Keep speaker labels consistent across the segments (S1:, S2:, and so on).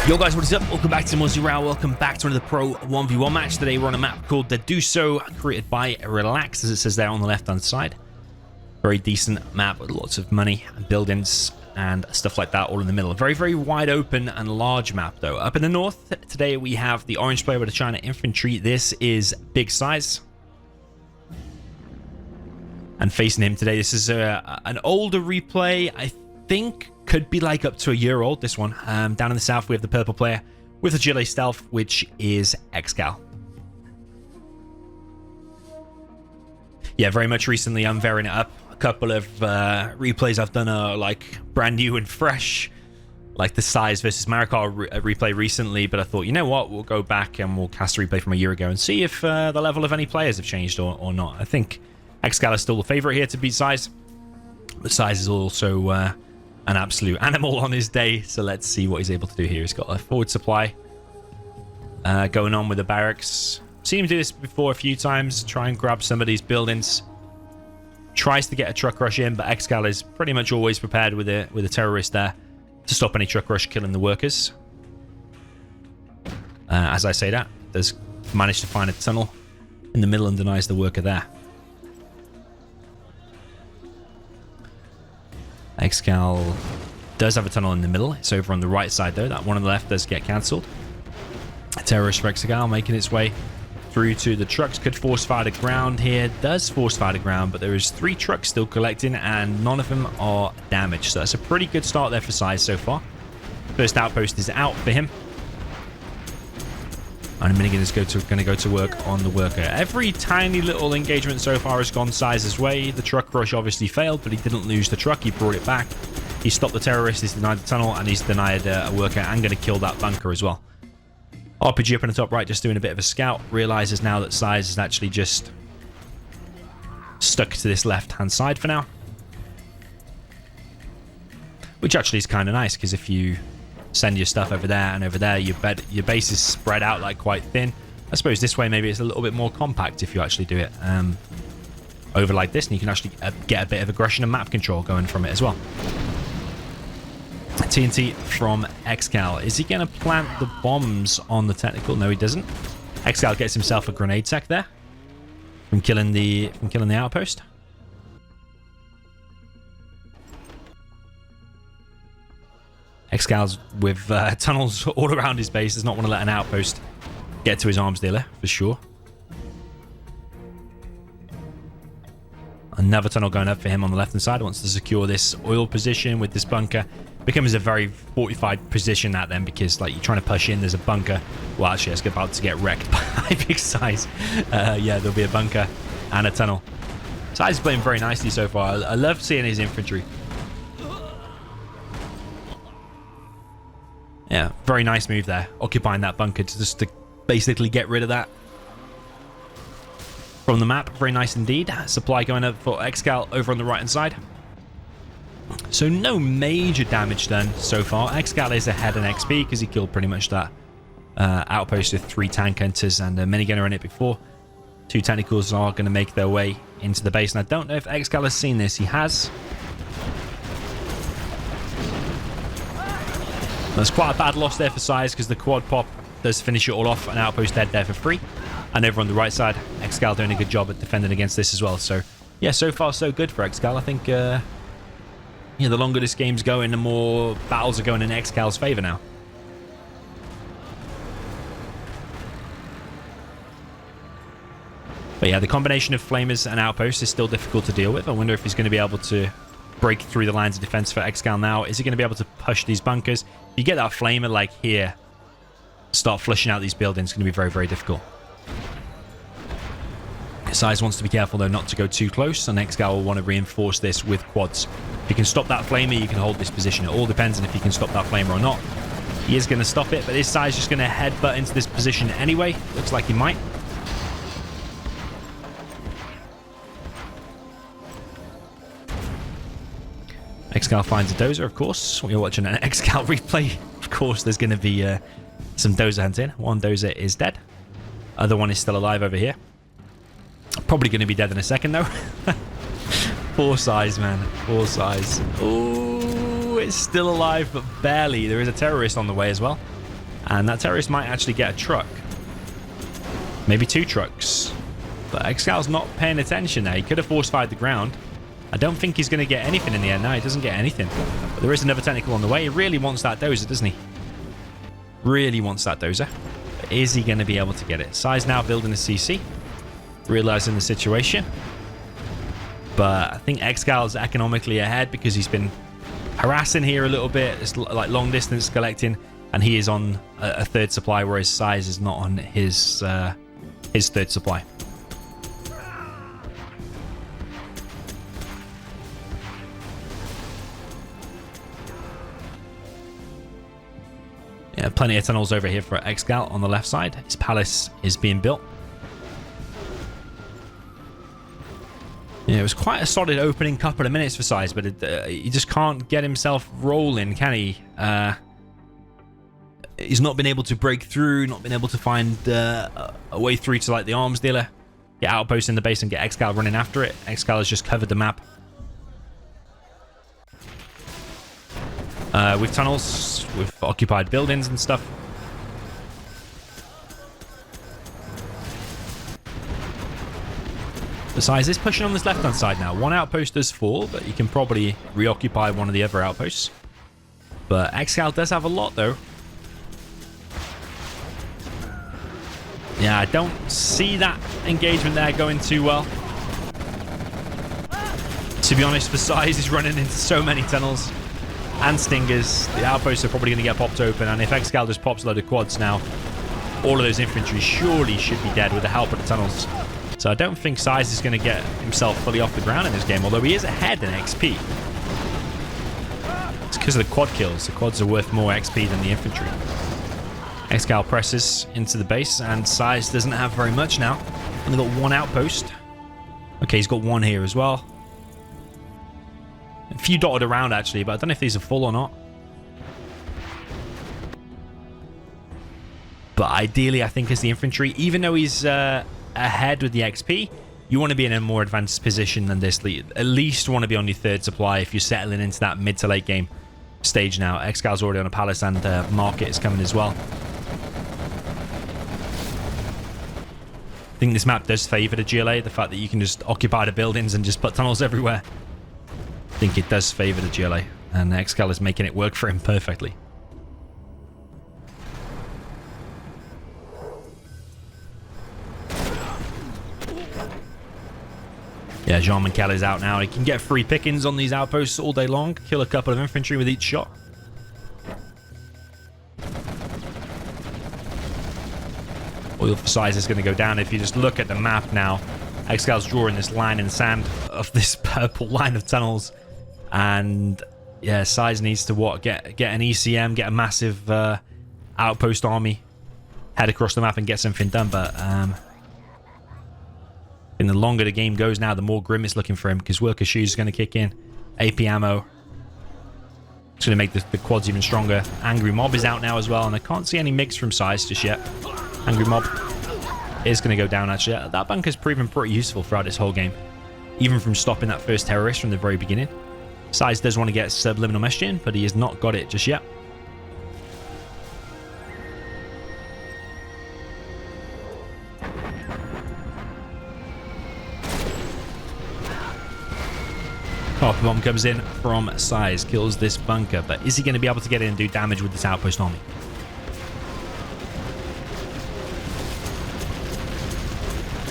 S1: Yo guys, what is up? Welcome back to Muzzy Row. Welcome back to another Pro 1v1 match. Today we're on a map called DeDuSu, created by Relax, as it says there on the left-hand side. Very decent map with lots of money and buildings and stuff like that all in the middle. Very, very wide open and large map though. Up in the north, today we have the orange player with the China Infantry. This is big SiZe. And facing him today, this is an older replay, I think. Could be like up to a year old, this one. Down in the south, we have the purple player with the Gillet Stealth, which is ExCaL. Yeah, very much recently I'm varying it up. A couple of replays I've done are like brand new and fresh, like the SiZe versus Marikar replay recently, but I thought, you know what, we'll go back and we'll cast a replay from a year ago and see if the level of any players have changed or not. I think ExCaL is still the favorite here to beat SiZe, but SiZe is also an absolute animal on his day, so let's see what he's able to do here. He's got a forward supply going on with the barracks. Seen him do this before a few times, try and grab some of these buildings. Tries to get a truck rush in, but ExCaL is pretty much always prepared with a terrorist there to stop any truck rush killing the workers. As I say that, does manage to find a tunnel in the middle and denies the worker there. ExCaL does have a tunnel in the middle. It's over on the right side though. That one on the left does get cancelled. A terrorist for ExCaL making its way through to the trucks. Could force fire to ground here. Does force fire to ground, but there is 3 trucks still collecting and none of them are damaged. So that's a pretty good start there for SiZe so far. First outpost is out for him. And a minigun is going to go to work on the worker. Every tiny little engagement so far has gone SiZe's way. The truck rush obviously failed, but he didn't lose the truck. He brought it back. He stopped the terrorist. He's denied the tunnel, and he's denied a worker and going to kill that bunker as well. RPG up in the top right, just doing a bit of a scout. Realizes now that SiZe is actually just stuck to this left-hand side for now. Which actually is kind of nice, because if you send your stuff over there and over there, your base is spread out like quite thin. I suppose this way maybe it's a little bit more compact if you actually do it over like this, and you can actually get a bit of aggression and map control going from it as well. TNT from ExCaL. Is he going to plant the bombs on the technical? No, he doesn't. ExCaL gets himself a grenade tech there from killing the outpost. ExCal's with tunnels all around his base. Does not want to let an outpost get to his arms dealer, for sure. Another tunnel going up for him on the left-hand side. Wants to secure this oil position with this bunker. Becomes a very fortified position that then, because like you're trying to push in, there's a bunker. Well, actually, it's about to get wrecked by big SiZe. Yeah, there'll be a bunker and a tunnel. SiZe is playing very nicely so far. I love seeing his infantry. Yeah, very nice move there. Occupying that bunker to basically get rid of that from the map. Very nice indeed. Supply going up for ExCaL over on the right-hand side. So no major damage done so far. ExCaL is ahead in XP because he killed pretty much that outpost with 3 tank hunters and a minigunner in it before. 2 technicals are going to make their way into the base. And I don't know if ExCaL has seen this. He has. That's quite a bad loss there for SiZe because the quad pop does finish it all off. An outpost dead there for free. And over on the right side, ExCaL doing a good job at defending against this as well. So, yeah, so far so good for ExCaL. I think, yeah, the longer this game's going, the more battles are going in ExCaL's favor now. But yeah, the combination of flamers and outposts is still difficult to deal with. I wonder if he's going to be able to break through the lines of defense for ExCaL now. Is he going to be able to push these bunkers? If you get that flamer like here, start flushing out these buildings, it's going to be very, very difficult. SiZe wants to be careful though not to go too close, and ExCaL will want to reinforce this with quads. If you can stop that flamer, you can hold this position. It all depends on if you can stop that flamer or not. He is going to stop it, but this SiZe just going to headbutt into this position anyway. Looks like he might. ExCaL finds a dozer, of course. When you're watching an ExCaL replay, of course, there's going to be some dozer hunting. One dozer is dead. Other one is still alive over here. Probably going to be dead in a second, though. Poor SiZe, man. Poor SiZe. Oh, it's still alive, but barely. There is a terrorist on the way as well. And that terrorist might actually get a truck. Maybe 2 trucks. But ExCaL's not paying attention there. He could have force fired the ground. I don't think he's going to get anything in the end. No, he doesn't get anything. But there is another technical on the way. He really wants that dozer, doesn't he? Really wants that dozer. But is he going to be able to get it? SiZe now building a CC. Realizing the situation. But I think ExCaL is economically ahead because he's been harassing here a little bit. It's like long distance collecting. And he is on a 3rd supply, whereas SiZe is not on his 3rd supply. Yeah, plenty of tunnels over here for ExCaL on the left side. His palace is being built. Yeah, it was quite a solid opening couple of minutes for SiZe, but he just can't get himself rolling, can he? He's not been able to break through, not been able to find a way through to like the arms dealer. Get outposts in the base and get ExCaL running after it. ExCaL has just covered the map. With tunnels, with occupied buildings and stuff. The SiZe is pushing on this left-hand side now. 1 outpost does fall, but you can probably reoccupy one of the other outposts. But ExCaL does have a lot, though. Yeah, I don't see that engagement there going too well. To be honest, for SiZe, he's running into so many tunnels and stingers. The outposts are probably going to get popped open, and if ExCaL just pops a load of quads now, all of those infantry surely should be dead with the help of the tunnels. So I don't think SiZe is going to get himself fully off the ground in this game, although he is ahead in XP. It's because of the quad kills. The quads are worth more XP than the infantry. ExCaL presses into the base, and SiZe doesn't have very much now. Only got 1 outpost. Okay, he's got 1 here as well. A few dotted around, actually, but I don't know if these are full or not. But ideally, I think as the infantry, even though he's ahead with the XP, you want to be in a more advanced position than this. At least want to be on your 3rd supply if you're settling into that mid to late game stage now. ExCaL's already on a palace, and market is coming as well. I think this map does favor the GLA, the fact that you can just occupy the buildings and just put tunnels everywhere. I think it does favor the GLA, and ExCaL is making it work for him perfectly. Yeah, DoMiNaToR is out now. He can get free pickings on these outposts all day long, kill a couple of infantry with each shot. Oil for SiZe is going to go down. If you just look at the map now, ExCaL's drawing this line in the sand of this purple line of tunnels. And yeah, SiZe needs to get an ECM, get a massive outpost army, head across the map and get something done. But and the longer the game goes now, the more grim it's looking for him, because Worker Shoes is going to kick in. AP ammo. It's going to make the quads even stronger. Angry Mob is out now as well, and I can't see any mix from SiZe just yet. Angry Mob is going to go down, actually. That bunker's proven pretty useful throughout this whole game, even from stopping that first terrorist from the very beginning. SiZe does want to get subliminal messaging, but he has not got it just yet. Carpet Bomb comes in from SiZe, kills this bunker, but is he going to be able to get in and do damage with this outpost army?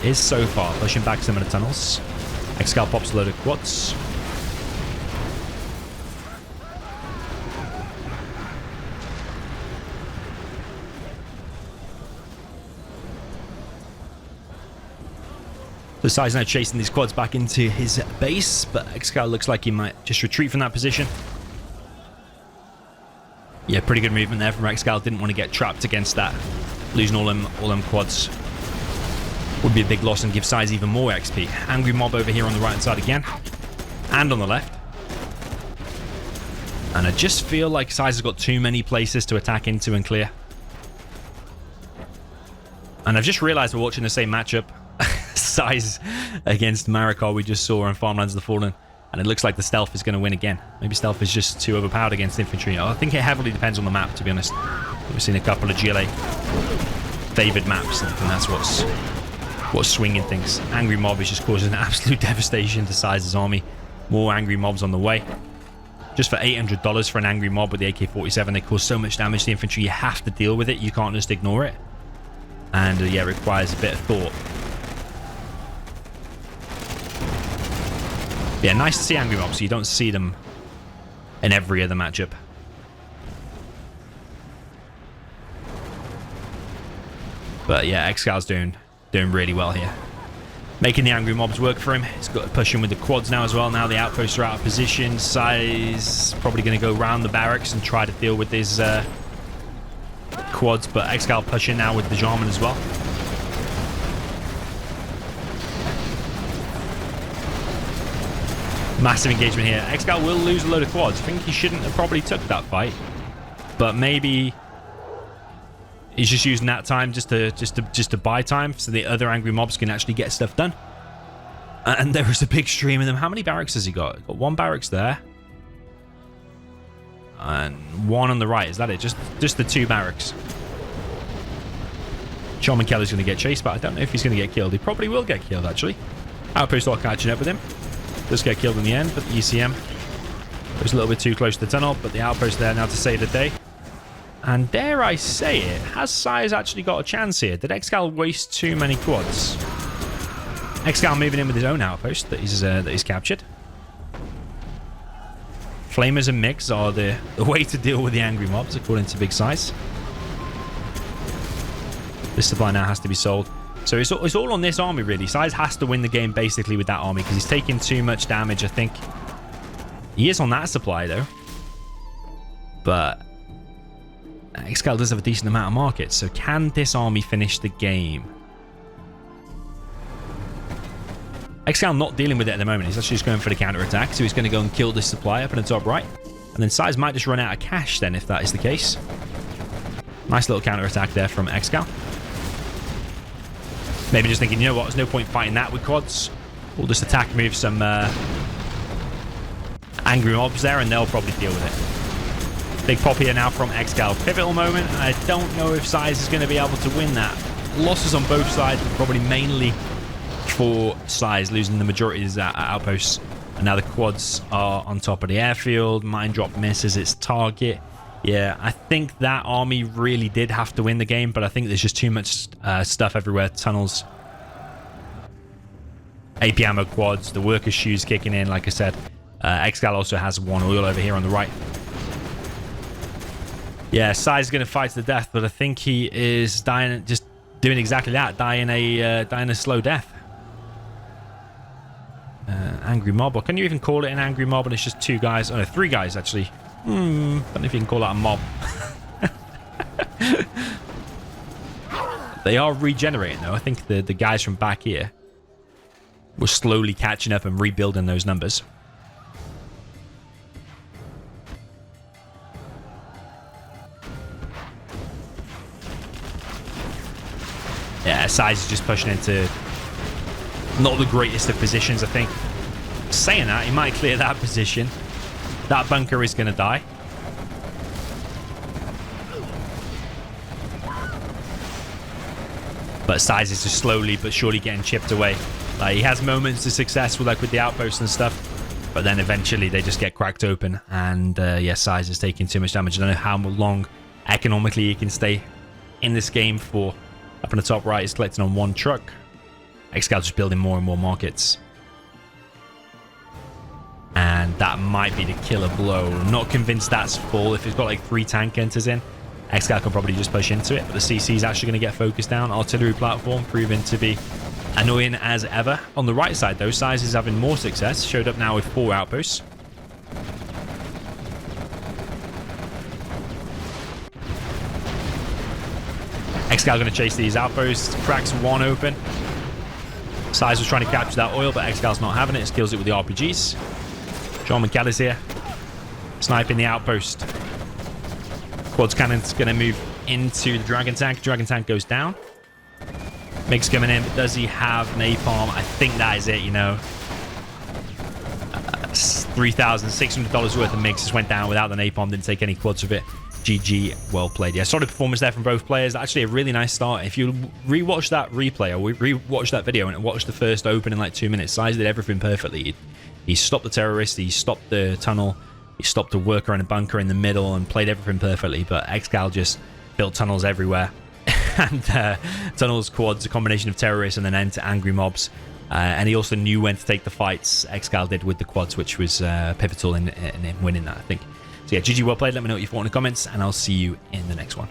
S1: Is so far pushing back some of the tunnels. ExCaL pops a load of quads. So SiZe now chasing these quads back into his base, but ExCaL looks like he might just retreat from that position. Yeah, pretty good movement there from ExCaL. Didn't want to get trapped against that. Losing all them quads would be a big loss and give SiZe even more XP. Angry Mob over here on the right hand side again, and on the left. And I just feel like SiZe has got too many places to attack into and clear. And I've just realized we're watching the same matchup. SiZe against Marikar we just saw on Farmlands of the Fallen. And it looks like the stealth is going to win again. Maybe stealth is just too overpowered against infantry. I think it heavily depends on the map, to be honest. We've seen a couple of GLA favored maps, and that's what's swinging things. Angry mob is just causing absolute devastation to SiZe's army. More angry mobs on the way. Just for $800 for an angry mob with the AK-47, they cause so much damage to the infantry. You have to deal with it. You can't just ignore it. And yeah, it requires a bit of thought. Yeah, nice to see angry mobs. You don't see them in every other matchup. But yeah, ExCaL's doing really well here. Making the angry mobs work for him. He's got to push him with the quads now as well. Now the outposts are out of position. SiZe probably going to go around the barracks and try to deal with his quads. But ExCaL pushing now with the Jarman as well. Massive engagement here. ExCaL will lose a load of quads. I think he shouldn't have probably took that fight. But maybe he's just using that time just to buy time so the other angry mobs can actually get stuff done. And there is a big stream of them. How many barracks has he got? He's got one barracks there. And one on the right. Is that it? Just the two barracks. Sean Kelly's going to get chased, but I don't know if he's going to get killed. He probably will get killed, actually. Outpost are catching up with him. Does get killed in the end, but the ECM was a little bit too close to the tunnel, but the outpost there now to save the day. And dare I say it, has SiZe actually got a chance here? Did ExCaL waste too many quads? ExCaL moving in with his own outpost that he's captured. Flamers and MiGs are the way to deal with the angry mobs, according to Big SiZe. This supply now has to be sold. So it's all on this army, really. SiZe has to win the game basically with that army because he's taking too much damage, I think. He is on that supply, though. But ExCaL does have a decent amount of markets. So can this army finish the game? ExCaL not dealing with it at the moment. He's actually just going for the counter-attack. So he's going to go and kill this supply up in the top right. And then SiZe might just run out of cash then if that is the case. Nice little counter-attack there from ExCaL. Maybe just thinking, you know what, there's no point fighting that with quads. We'll just attack, move some angry mobs there, and they'll probably deal with it. Big pop here now from ExCaL. Pivotal moment. I don't know if SiZe is going to be able to win that. Losses on both sides, but probably mainly for SiZe, losing the majority of his outposts. And now the quads are on top of the airfield. Mine drop misses its target. Yeah, I think that army really did have to win the game, but I think there's just too much stuff everywhere. Tunnels, AP ammo quads, the workers' shoes kicking in, like I said. ExCaL also has one oil over here on the right. Yeah, SiZe is going to fight to the death, but I think he is dying, just doing exactly that, dying a slow death. Angry mob, or can you even call it an angry mob? And it's just two guys, oh no, three guys actually. Don't know if you can call that a mob. They are regenerating though. I think the guys from back here were slowly catching up and rebuilding those numbers. Yeah, SiZe is just pushing into not the greatest of positions, I think. Saying that, he might clear that position. That bunker is going to die. But SiZe is just slowly but surely getting chipped away. Like, he has moments of success with the outposts and stuff, but then eventually they just get cracked open. And yeah, SiZe is taking too much damage. I don't know how long economically he can stay in this game for. Up in the top right, he's collecting on one truck. ExCaL just building more and more markets. And that might be the killer blow. Not convinced that's full. If he's got like 3 tank enters in, ExCaL can probably just push into it. But the CC is actually going to get focused down. Artillery platform proving to be annoying as ever. On the right side, though, SiZe is having more success. Showed up now with 4 outposts. ExCaL going to chase these outposts. Cracks one open. SiZe was trying to capture that oil, but ExCaL's not having it. Skills it with the RPGs. John McCall is here. Sniping the outpost. Quads cannon's going to move into the Dragon Tank. Dragon Tank goes down. MiG's coming in, but does he have napalm? I think that is it, you know. $3,600 worth of MiGs just went down without the napalm, didn't take any quads of it. GG, well played. Yeah, solid performance there from both players. Actually, a really nice start. If you rewatch that replay or rewatch that video and watch the first open in like 2 minutes, SiZe did everything perfectly. He stopped the terrorist, he stopped the tunnel, he stopped a worker and a bunker in the middle and played everything perfectly. But ExCaL just built tunnels everywhere. And tunnels, quads, a combination of terrorists and then end to angry mobs. And he also knew when to take the fights. ExCaL did with the quads, which was pivotal in him winning that, I think. So yeah, GG, well played. Let me know what you thought in the comments, and I'll see you in the next one.